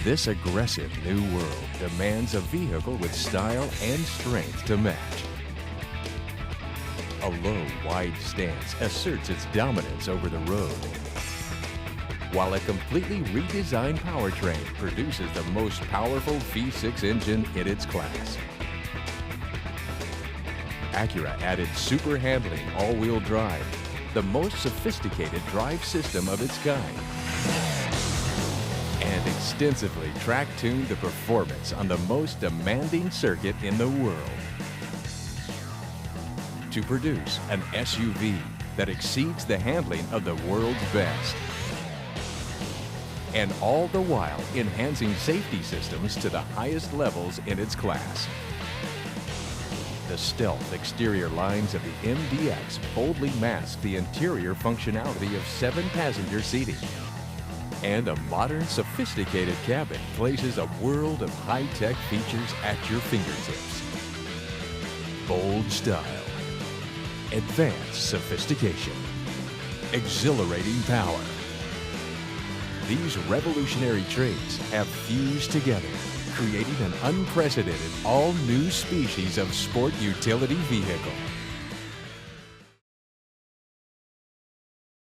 This aggressive new world demands a vehicle with style and strength to match. A low, wide stance asserts its dominance over the road, while a completely redesigned powertrain produces the most powerful V6 engine in its class. Acura added super handling all-wheel drive, the most sophisticated drive system of its kind, and extensively track-tuned the performance on the most demanding circuit in the world to produce an SUV that exceeds the handling of the world's best, and all the while enhancing safety systems to the highest levels in its class. The stealth exterior lines of the MDX boldly mask the interior functionality of 7-passenger seating, and a modern, sophisticated cabin places a world of high-tech features at your fingertips. Bold style, advanced sophistication, exhilarating power. These revolutionary traits have fused together, creating an unprecedented all-new species of sport utility vehicle.